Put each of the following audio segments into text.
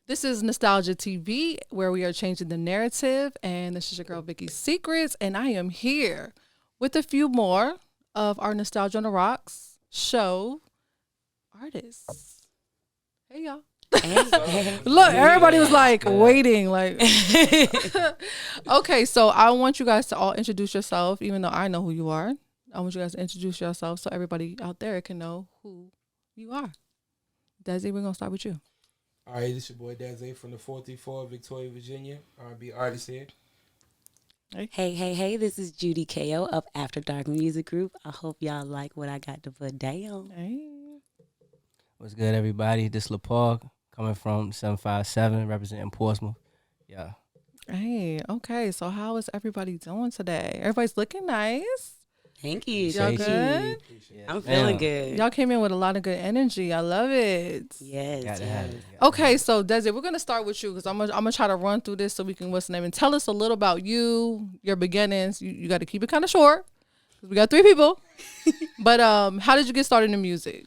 This is Nostalgia TV, where we are changing the narrative. And this is your girl, Vicky Secrets. And I am here with a few more of our Nostalgia on the Rocks show artists. Hey, y'all. Hey. Look, everybody was like waiting. Like, okay, so I want you guys to all introduce yourself, even though I know who you are. I want you guys to introduce yourself so everybody out there can know who you are. Dezzae, we're going to start with you. All right, this your boy Dezzae from the 434 Victoria, Virginia. R&B artist here. Hey, this is Judi K.O. of After Dark Music Group. I hope y'all like what I got to put down. Hey. What's good, everybody? This LaPaul coming from 757, representing Portsmouth. Yeah. Hey, okay, so how is everybody doing today? Everybody's looking nice. Thank you. Y'all good? I'm feeling good. Y'all came in with a lot of good energy. I love it. Yes. Okay, so Dezzae, we're gonna start with you because I'm gonna try to run through this so we can what's the name and tell us a little about you, your beginnings. You got to keep it kind of short because we got 3 people. But how did you get started in music?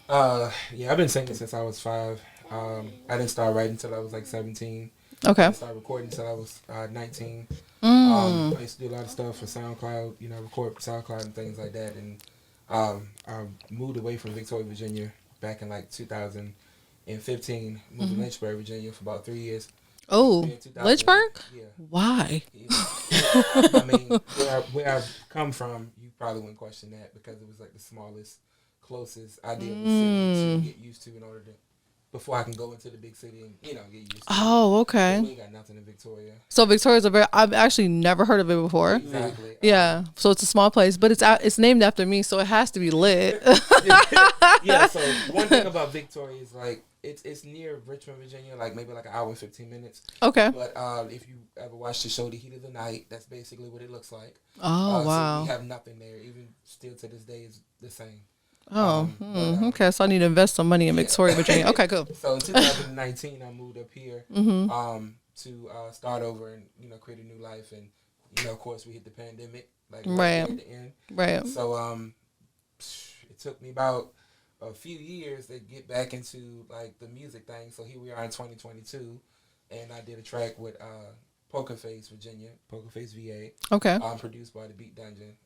Yeah, I've been singing since I was 5. I didn't start writing until I was like 17. Okay. I didn't start recording until I was 19. I used to do a lot of stuff for SoundCloud, record for SoundCloud and things like that. And I moved away from Victoria, Virginia back in like 2015. Moved to Lynchburg, Virginia for about 3 years. Oh, Lynchburg? Yeah. Why? I mean, where I've come from, you probably wouldn't question that because it was like the smallest, closest ideal city to get used to in order to, before I can go into the big city and, get used to it. Oh, okay. We ain't got nothing in Victoria. So Victoria's I've actually never heard of it before. Exactly. Yeah. So it's a small place, but it's named after me, so it has to be lit. Yeah, so one thing about Victoria is like, it's near Richmond, Virginia, like maybe like an hour and 15 minutes. Okay. But if you ever watch the show The Heat of the Night, that's basically what it looks like. Oh, wow. So we have nothing there. Even still to this day is the same. Oh, okay. So I need to invest some money in Victoria, Virginia. Okay, cool. So in 2019, I moved up here to start over and create a new life. And of course, we hit the pandemic right at the end. Right. So it took me about a few years to get back into like the music thing. So here we are in 2022, and I did a track with Poker Face, Virginia, Poker Face, VA. Okay. Produced by the Beat Dungeon.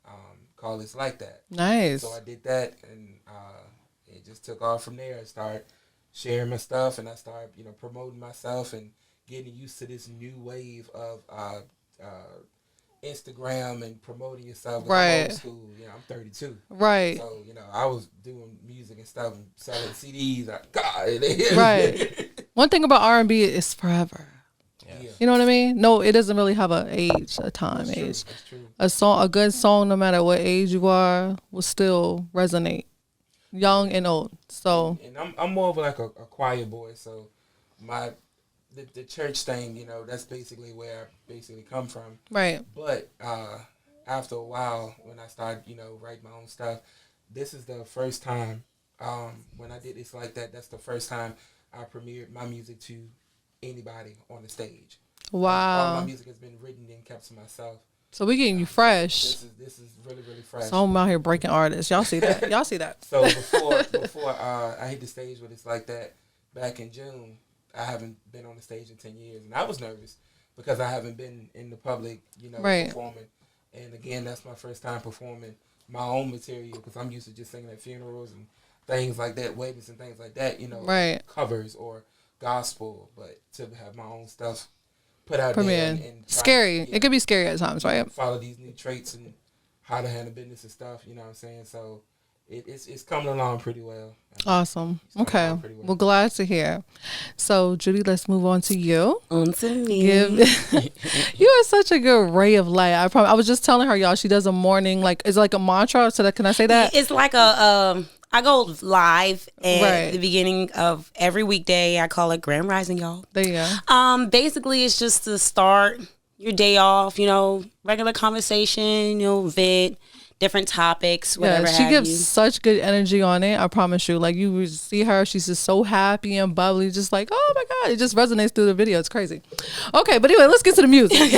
Called It's Like That. Nice. So I did that, and it just took off from there. I started sharing my stuff, and I started, promoting myself and getting used to this new wave of Instagram and promoting yourself. Right. Old school. I'm 32. Right. So I was doing music and stuff and selling CDs. Right. One thing about R&B is forever. Yeah. You know what I mean? No, it doesn't really have a age, a time age. That's true. A good song, no matter what age you are, will still resonate, young and old. So. And I'm more of like a choir boy. So the church thing, that's basically where I basically come from. Right. But after a while, when I started, write my own stuff, this is the first time when I did It's Like That. That's the first time I premiered my music to anybody on the stage. Wow. All my music has been written and kept to myself. So we getting you fresh. This is really, really fresh. So I'm out here breaking artists. Y'all see that? Y'all see that? So before I hit the stage with It's Like That back in June, I haven't been on the stage in 10 years. And I was nervous because I haven't been in the public, right. performing. And again, that's my first time performing my own material because I'm used to just singing at funerals and things like that, weddings and things like that, right. covers or gospel. But to have my own stuff put out there and scary. It could be scary at times, right? Follow these new traits and how to handle business and stuff, you know what I'm saying? So it's coming along pretty well. Awesome. Okay. Well, glad to hear. So, Judi, let's move on to you. On to me. You are such a good ray of light. I was just telling her, y'all, she does a morning, it's like a mantra. So can I say that? It's like I go live at the beginning of every weekday. I call it Grand Rising, y'all. There you go. Basically, it's just to start your day off, regular conversation, vent, different topics, whatever. Yeah, she gives such good energy on it. I promise you. Like you see her, she's just so happy and bubbly, just like, oh my God, it just resonates through the video. It's crazy. Okay, but anyway, let's get to the music.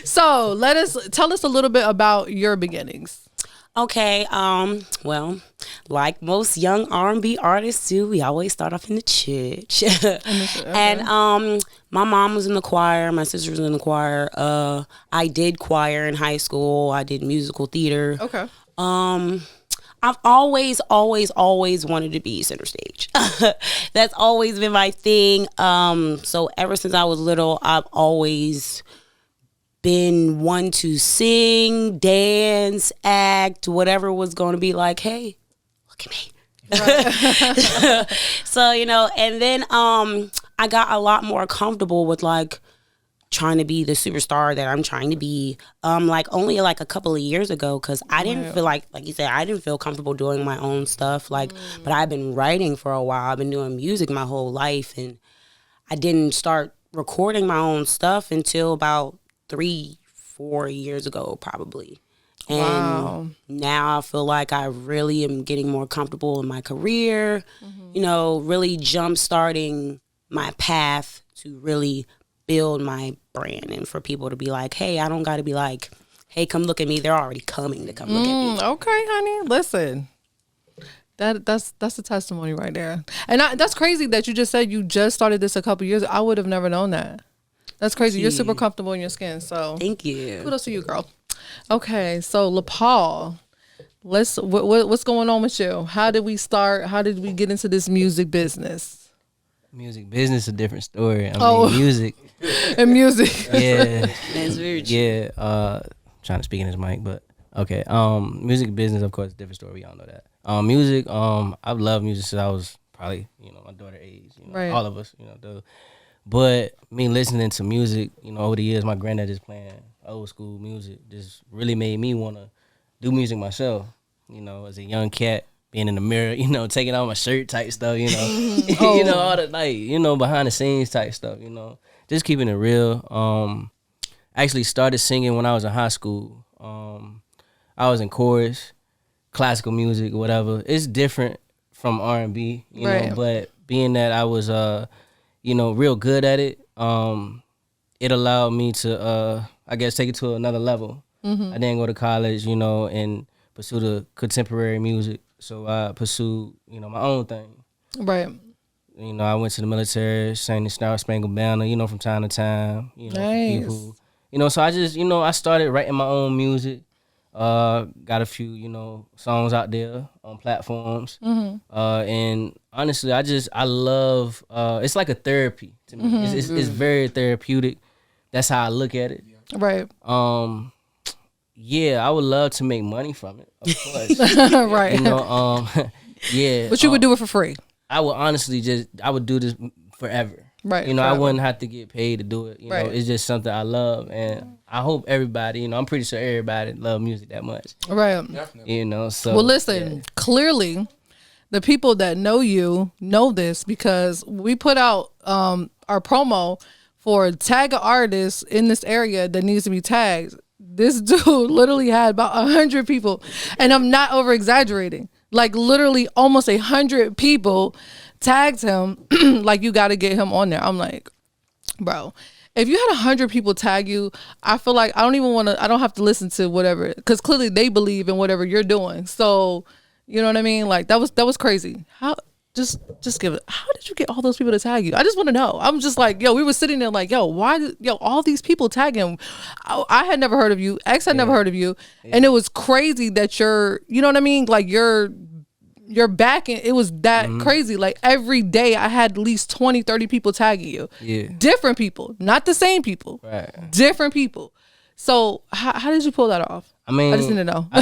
So tell us a little bit about your beginnings. Okay. Well, Like most young R&B artists do, we always start off in the church. And my mom was in the choir, my sister was in the choir. I did choir in high school. I did musical theater. Okay. I've always wanted to be center stage. That's always been my thing. So ever since I was little, I've always been one to sing, dance, act, whatever was going to be like, hey, look at me. Right. So, and then I got a lot more comfortable with like trying to be the superstar that I'm trying to be only a couple of years ago, because I didn't feel like you said, I didn't feel comfortable doing my own stuff, but I've been writing for a while. I've been doing music my whole life, and I didn't start recording my own stuff until about 3-4 years ago probably. And now I feel like I really am getting more comfortable in my career, really jump starting my path to really build my brand, and for people to be like, hey, I don't got to be like, hey, come look at me. They're already coming to come look at me. Okay, honey. Listen, that's a testimony right there. And that's crazy that you just said you just started this a couple years ago. I would have never known that. That's crazy. You're super comfortable in your skin. So thank you. Kudos to you, girl. Okay, so LaPaul, what's going on with you? How did we start? How did we get into this music business? Music business, a different story. I mean, music. And music. Yeah. That's very true. Yeah. Trying to speak in his mic, but okay. Music business, of course, different story. We all know that. Music, I've loved music since I was probably, my daughter age. Right. All of us, But me listening to music, over the years, my granddad just playing old school music just really made me want to do music myself. As a young cat, being in the mirror, taking off my shirt type stuff, all the behind the scenes type stuff, just keeping it real. I actually started singing when I was in high school. I was in chorus, classical music, whatever. It's different from R&B, know, but being that I was, real good at it, it allowed me to, I guess, take it to another level. I didn't go to college, and pursue the contemporary music. So I pursued, my own thing. Right. I went to the military, sang the Star Spangled Banner, from time to time. Nice. People. So I just, I started writing my own music. Got a few, songs out there on platforms. And honestly, I love, it's like a therapy to me. It's very therapeutic. That's how I look at it. Right. Yeah, I would love to make money from it, of course. Right. Yeah. But you would do it for free. I would honestly I would do this forever. Right. Forever. I wouldn't have to get paid to do it. Right. It's just something I love, and I hope everybody, I'm pretty sure everybody love music that much. Right. Definitely. So. Well, listen, clearly the people that know you know this, because we put out our promo for tag an artist in this area that needs to be tagged. This dude literally had about 100 people, and I'm not over exaggerating. Like literally almost 100 people tagged him. Like, you got to get him on there. I'm like, bro, if you had 100 people tag you, I feel like I don't have to listen to whatever, because clearly they believe in whatever you're doing. So, you know what I mean? Like that was crazy. How? Just give it. How did you get all those people to tag you? I just want to know. I'm just like, we were sitting there like, all these people tag him. I had never heard of you. X had never heard of you. And it was crazy that you know what I mean? Like you're back, and it was that crazy. Like every day I had at least 20, 30 people tagging you. Yeah. Different people, not the same people. Right. Different people. So how did you pull that off? I mean, I just need to know. I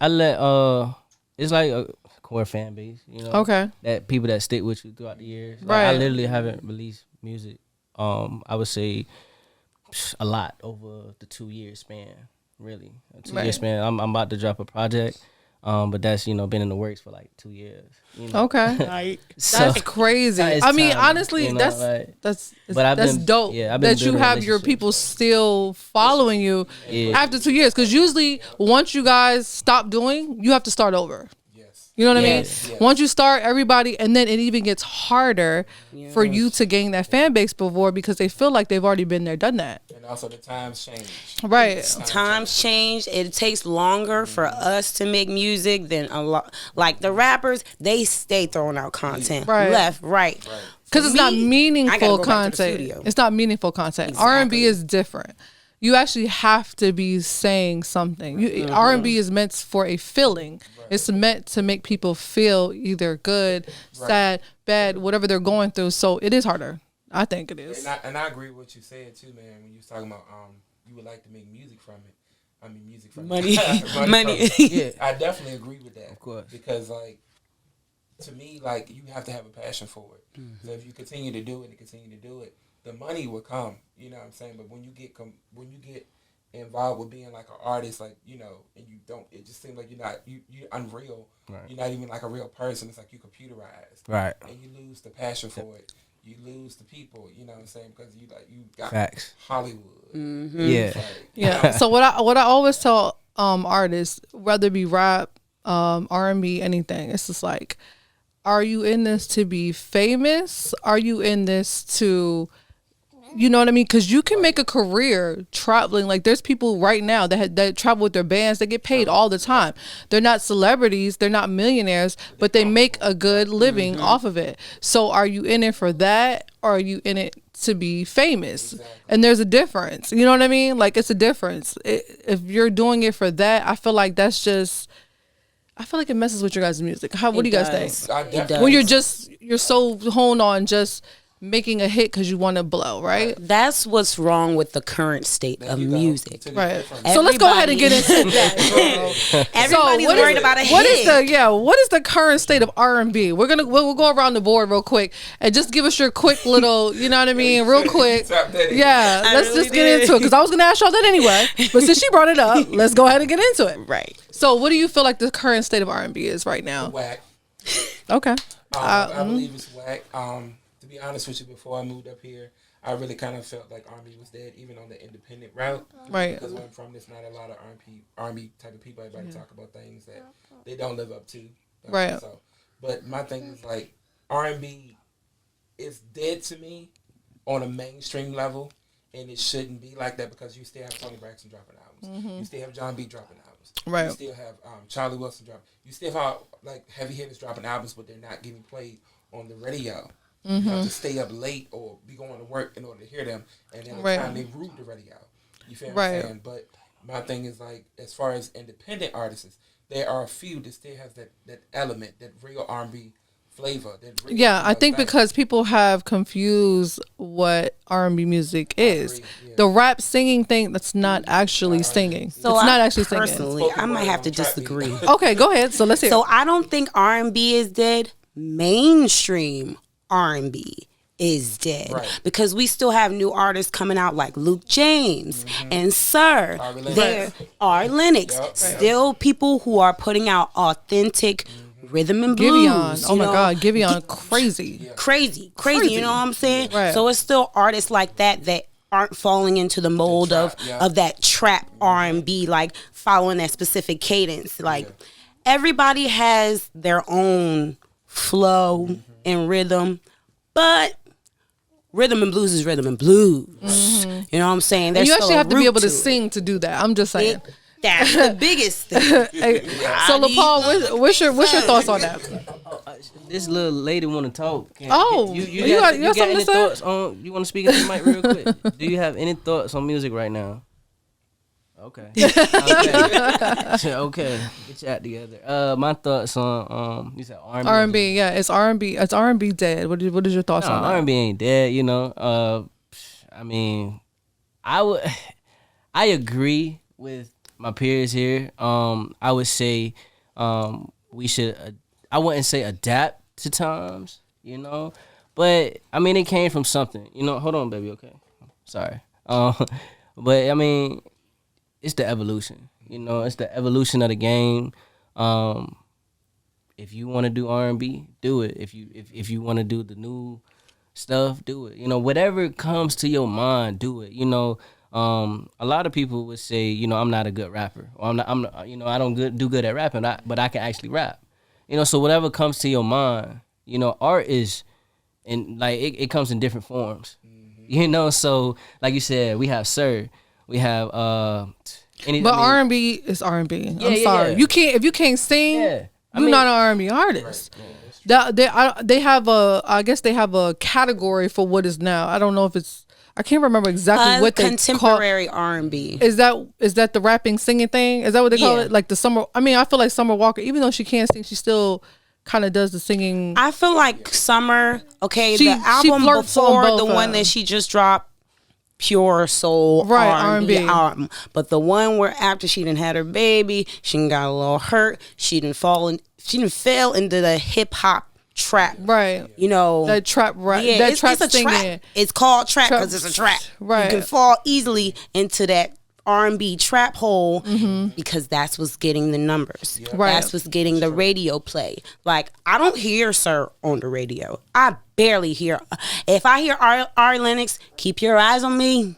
let it's like a core fan base, Okay. That people that stick with you throughout the years. Like, Right. I literally haven't released music. I would say a lot over the 2-year span. Really, a 2-year span. I'm about to drop a project, but that's been in the works for like 2 years. Okay. So, That's crazy. I mean, honestly, that's dope. Yeah, I've been that you building have your relationships. people still following you after 2 years. Because usually, once you guys stop doing, you have to start over. Yes. You know what Yes. I mean? Once you start, everybody, and then it even gets harder for you to gain that fan base before because they feel like they've already been there, done that. And also the times change. Right. Times change. It takes longer for us to make music than a lot. Like the rappers, they stay throwing out content Right. left, right. Because it's not I gotta meaningful go back to the content. studio. It's not meaningful content. R&B is different. You actually have to be saying something. R&B is meant for a feeling. It's meant to make people feel either good, sad, bad, whatever they're going through. So it is harder. I think it is. And I agree with what you said too, man. When you was talking about you would like to make music from it. I mean, music from Money. it. Money. From it. Yeah, I definitely agree with that. Of course. Because like, to me, like you have to have a passion for it. So if you continue to do it, the money will come. You know what I'm saying? But when you get involved with being like an artist, like, you know, and you don't, it just seems like you're unreal. Right. You're not even like a real person. It's like you computerized. Right. And you lose the passion for it. You lose the people, you know what I'm saying? Because you got Facts. Hollywood. Yeah. Like, Yeah. So what I always tell artists, whether it be rap, R&B, anything, it's just like, are you in this to be famous? Are you in this to, you know what I mean? Because you can make a career traveling. Like there's people right now that travel with their bands. They get paid all the time. They're not celebrities. They're not millionaires, but they make a good living off of it. So are you in it for that, or are you in it to be famous? And there's a difference. You know what I mean? Like it's a difference. If you're doing it for that, I feel like that's just. I feel like it messes with your guys' music. What do you guys think? It does. When you're so honed on just making a hit because you want to blow, right? That's what's wrong with the current state of music. Right. So let's go ahead and get into that. Everybody's worried about a hit. What is the current state of R&B? We'll go around the board real quick and just give us your quick little, you know what I mean, real quick. Yeah, let's just get into it because I was gonna ask y'all that anyway, but since she brought it up, let's go ahead and get into it. Right. So what do you feel like the current state of R&B is right now? Whack. Okay. I believe it's whack. To be honest with you, before I moved up here, I really kind of felt like R&B was dead, even on the independent route. Right. Because where I'm from, there's not a lot of R&B type of people. Everybody talk about things that they don't live up to. Right. So, but my thing is like R&B is dead to me on a mainstream level, and it shouldn't be like that because you still have Tony Braxton dropping albums. You still have John B dropping albums. Right. You still have Charlie Wilson dropping. You still have like heavy hitters dropping albums, but they're not getting played on the radio. You have to stay up late or be going to work in order to hear them, and then the time they root the radio. You feel what I'm saying? But my thing is like, as far as independent artists, there are a few that still have that element, that real R&B flavor. I think because people have confused what R&B music is. The rap singing thing, that's not actually singing. So it's not actually personally, singing. I might have to disagree. Okay, go ahead. So let's hear. So I don't think R&B is dead. Mainstream R&B is dead because we still have new artists coming out like Luke James and Sir. There are Lennox. Still people who are putting out authentic rhythm and blues. Giveon. Oh my God, Giveon, crazy. You know what I'm saying? Right. So it's still artists like that aren't falling into the mold of that trap R&B, like following that specific cadence. Like everybody has their own flow and rhythm, but rhythm and blues is rhythm and blues. You know what I'm saying? And you actually have to be able to sing to do that. I'm just saying. That's the biggest thing. So LaPaul, what's your thoughts on that? This little lady want to talk. You got something any to say? thoughts on? You want to speak into the mic real quick? Do you have any thoughts on music right now? Okay. Okay. Get your act together. My thoughts on you said R&B. R&B, yeah, it's R&B. It's R&B dead. What is your thoughts on that? R&B ain't dead. You know. I mean, I agree with my peers here. I would say we should. I wouldn't say adapt to times. You know, but I mean it came from something. You know. Hold on, baby. Okay. Sorry. But I mean. It's the evolution, you know. It's the evolution of the game. If you want to do R&B, do it. If you want to do the new stuff, do it. You know, whatever comes to your mind, do it. You know, a lot of people would say, you know, I'm not a good rapper, or I'm not, you know, I don't do good at rapping, but I can actually rap. You know, so whatever comes to your mind, you know, art is, and like it comes in different forms. You know, so like you said, we have Sir, we have But R&B is R&B. Yeah, I'm sorry, yeah. You can't if you can't sing. Yeah. You're not an R&B artist. They have I guess they have a category for what is now. I don't know if it's. I can't remember exactly what they contemporary R&B. Is that the rapping singing thing? Is that what they call it? Like the Summer. I mean, I feel like Summer Walker, even though she can't sing, she still kind of does the singing. I feel like Summer. Okay, the album before the one that she just dropped, Pure Soul R&B album. But the one where after she done had her baby, she done got a little hurt. She done fell into the hip hop trap. Right. You know. That trap rap. Yeah, that it's trap a singing. trap. It's called trap because it's a trap. Right. You can fall easily into that R&B trap hole because that's what's getting the numbers. Yeah. Right. That's what's getting the radio play. Like, I don't hear Sir on the radio. I barely hear. If I hear Ari Lennox, keep your eyes on me.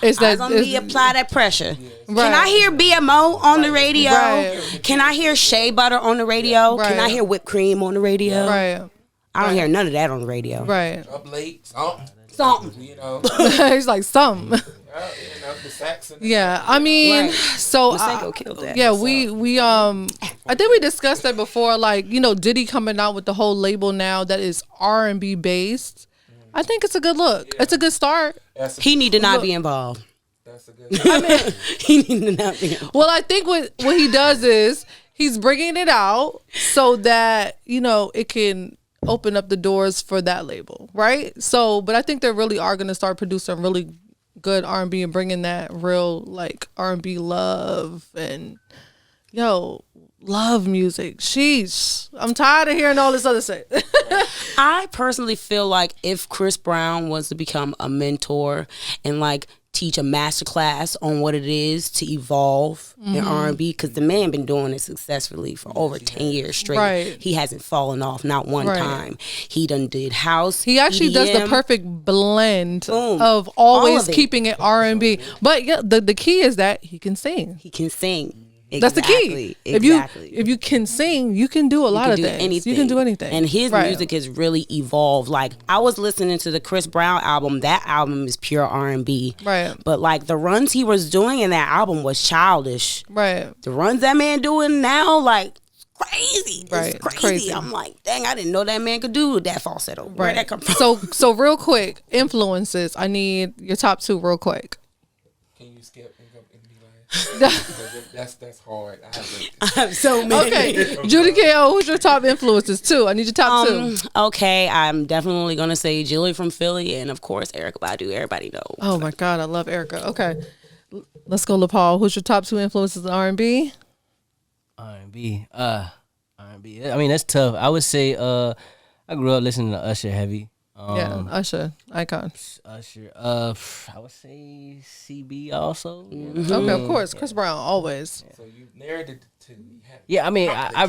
Eyes on me, apply that pressure. Right. Can I hear BMO on the radio? Right. Can I hear Shea Butter on the radio? Right. Can I hear whipped cream on the radio? Right. I don't hear none of that on the radio. Right. Up late, something. You know. He's like some. The Saxon. Yeah, I mean, Right. so killed that. yeah, we I think we discussed that before. Like, you know, Diddy coming out with the whole label now that is R&B based. I think it's a good look. Yeah. It's a good start. He need to not be involved. That's a good. He need to not be involved. Well, I think what he does is he's bringing it out so that, you know, it can open up the doors for that label, right? So, but I think they really are going to start producing really good R&B and bringing that real like R&B love and love music. Sheesh, I'm tired of hearing all this other shit. I personally feel like if Chris Brown was to become a mentor and like teach a master class on what it is to evolve in R&B, because the man been doing it successfully for over 10 years straight. Right. He hasn't fallen off not one time. He done did house. He actually does the perfect blend of always keeping it R&B. But yeah, the key is that he can sing. He can sing. That's the key. Exactly. If you can sing, you can do a lot of things. Anything. You can do anything. And his music has really evolved. Like, I was listening to the Chris Brown album. That album is pure R&B. Right. But like the runs he was doing in that album was childish. Right. The runs that man doing now, like, crazy. Right. It's crazy. I'm like, dang, I didn't know that man could do that falsetto. Where'd that come from? So real quick, influences. I need your top 2 real quick. Can you skip and go and be like? That's hard. I have so many. Okay, Judi K.O, who's your top influences too? I need your top 2. Okay, I'm definitely gonna say Julie from Philly, and of course Erykah Badu. Everybody knows. Oh my God, I love Erykah. Okay, let's go, LaPaul. Who's your top 2 influences in R&B? R&B. R&B. I mean, that's tough. I would say I grew up listening to Usher heavy. Usher, icon. Usher. I would say CB also. Okay, of course. Chris Brown, always. So you narrowed it to I mean, I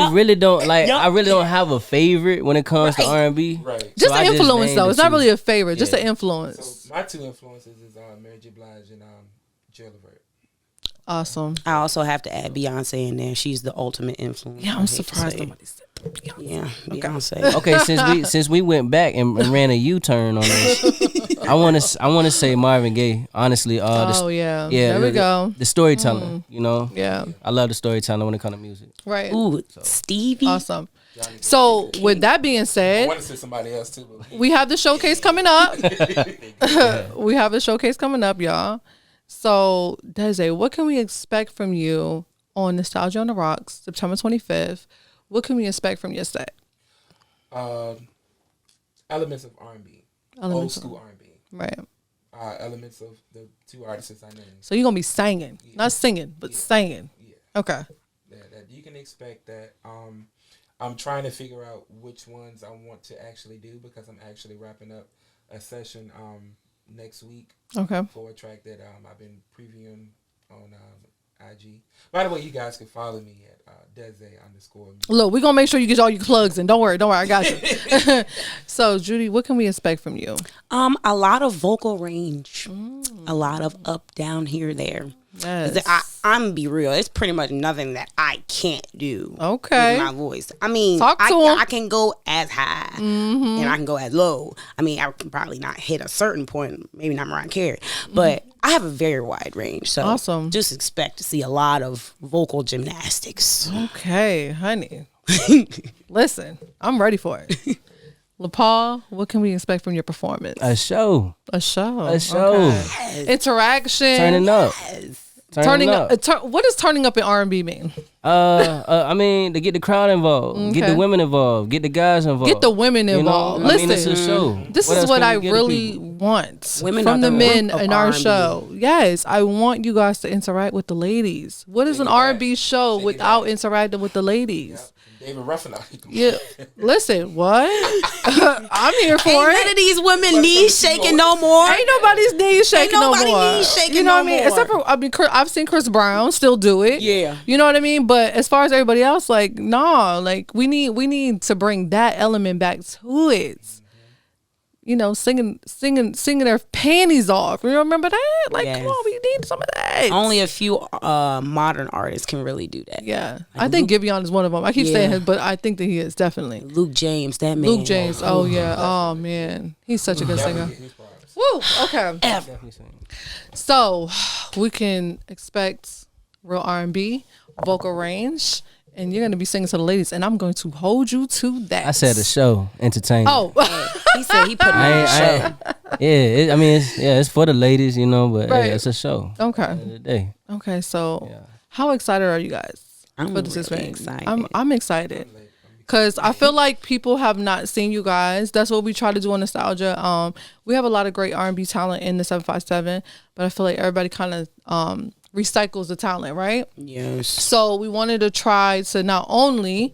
really don't like. Yep. I really don't have a favorite when it comes to R&B. Right. Just So an influence though. It's not really a favorite. Yeah. Just an influence. So my 2 influences is Mary J. Blige and Jill Levert. Awesome. I also have to add Beyonce in there. She's the ultimate influence. Yeah, I'm surprised nobody said Beyonce. Yeah, Beyonce. Okay, since we went back and ran a U-turn on this, I want to say Marvin Gaye. Honestly, There we go. The storytelling, you know. Yeah. I love the storytelling when it comes to music. Right. Ooh, Stevie. Awesome. So with that being I said, want to say somebody else too. But we have the showcase coming up. We have the showcase coming up, y'all. So Dezzae, what can we expect from you on Nostalgia on the Rocks, September 25th? What can we expect from your set? Elements of R&B, old school R&B. Right. Elements of the 2 artists I named. So you're gonna be singing, not singing, but singing. Yeah. Okay. That you can expect that. I'm trying to figure out which ones I want to actually do because I'm actually wrapping up a session next week. Okay. For a track that I've been previewing on IG. By the way, you guys can follow me at Dezzae _ Look, we're gonna make sure you get all your plugs in. Don't worry, I got you. So Judi, what can we expect from you? A lot of vocal range. A lot of up, down, here, there. Yes. I'm be real. It's pretty much nothing that I can't do Okay. with my voice. I mean, Talk to 'em. I can go as high and I can go as low. I mean, I can probably not hit a certain point, maybe not Mariah Carey, but I have a very wide range. So Awesome. just expect to see a lot of vocal gymnastics. Okay, honey. Listen, I'm ready for it. LaPaul, what can we expect from your performance? A show. A show. A show. Okay. Interaction. Turning up. Turning up. What does turning up in R&B mean? I mean, to get the crowd involved, get the women involved, get the guys involved. Get the women involved. You know? Listen, I mean, it's a show. this What is else what can I we get to really people? want Women from are the the men root of in our R&B. show. Yes, I want you guys to interact with the ladies. What is an R&B show without interacting with the ladies? David Ruffin out. Yeah, listen, what? I'm here for Ain't it. none of these women knees shaking no more. Ain't nobody's knees shaking no nobody more. knees shaking you know no what I mean? more. Except for, I mean, I've seen Chris Brown still do it. Yeah. You know what I mean? But as far as everybody else, like, nah, like we need to bring that element back to it. You know, singing their panties off. You remember that? Like, Yes. come on, we need some of that. Only a few modern artists can really do that. Yeah, I think Giveon is one of them. I keep Yeah. saying him, but I think that he is definitely. Luke James, that man. Luke James. Oh yeah. Oh man, he's such a good singer. Woo. Okay. Definitely sing. So we can expect real R&B, vocal range, and you're gonna be singing to the ladies, and I'm going to hold you to that. I said a show, entertainment. Oh, He said he put on a show. Yeah, it's for the ladies, you know, but Right. hey, it's a show. At the okay. end of the day. Okay. So, Yeah. how excited are you guys I'm for this really experience? excited. I'm excited. Cause I feel like people have not seen you guys. That's what we try to do on Nostalgia. We have a lot of great R&B talent in the 757, but I feel like everybody kind of recycles the talent, right? Yes. So we wanted to try to not only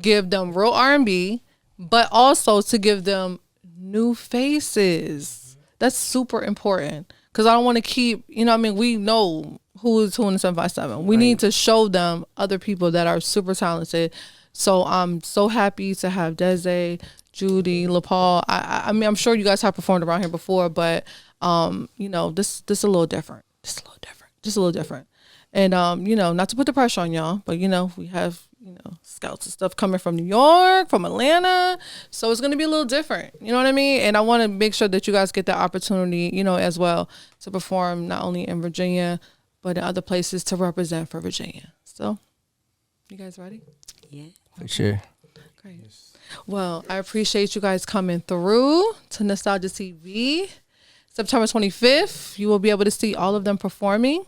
give them real R&B, but also to give them new faces. That's super important because I don't want to keep, you know what I mean? We know who is who in the 757. We need to show them other people that are super talented. So I'm so happy to have Dezzae, Judi, LaPaul. I mean, I'm sure you guys have performed around here before, but you know, this a little different. Just a little different. And you know, not to put the pressure on y'all, but you know, we have, you know, scouts and stuff coming from New York, from Atlanta. So it's gonna be a little different. You know what I mean? And I wanna make sure that you guys get that opportunity, you know, as well to perform not only in Virginia, but in other places to represent for Virginia. So you guys ready? Yeah. For sure. Great. Well, I appreciate you guys coming through to Nostalgia TV. September 25th, you will be able to see all of them performing,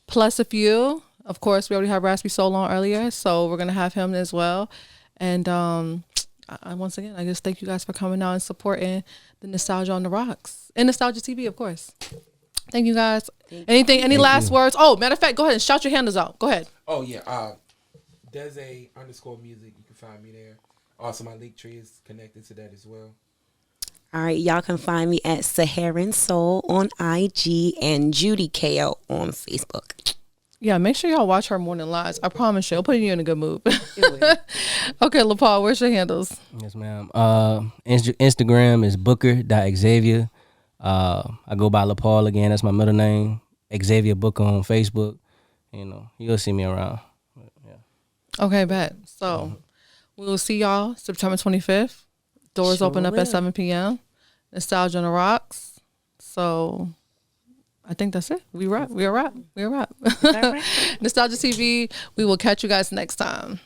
plus a few. Of course, we already have Raspy Soul on earlier, so we're going to have him as well. And once again, I just thank you guys for coming out and supporting the Nostalgia on the Rocks. And Nostalgia TV, of course. Thank you guys. Any last words? Oh, matter of fact, go ahead and shout your handles out. Go ahead. Oh yeah, Dezzae _music. You can find me there. Also, my link tree is connected to that as well. All right, y'all can find me at Saharan Soul on IG and Judi K.O on Facebook. Yeah, make sure y'all watch her morning lives. I promise you, it'll put you in a good mood. Okay, LaPaul, where's your handles? Yes, ma'am. Instagram is booker.xavier. I go by LaPaul again. That's my middle name. Xavier Booker on Facebook. You know, you'll see me around. Okay, bet. So we will see y'all September 25th. Doors Sure open up will. at 7 p.m. Nostalgia on the Rocks. So I think that's it. We a wrap. Nostalgia TV. We will catch you guys next time.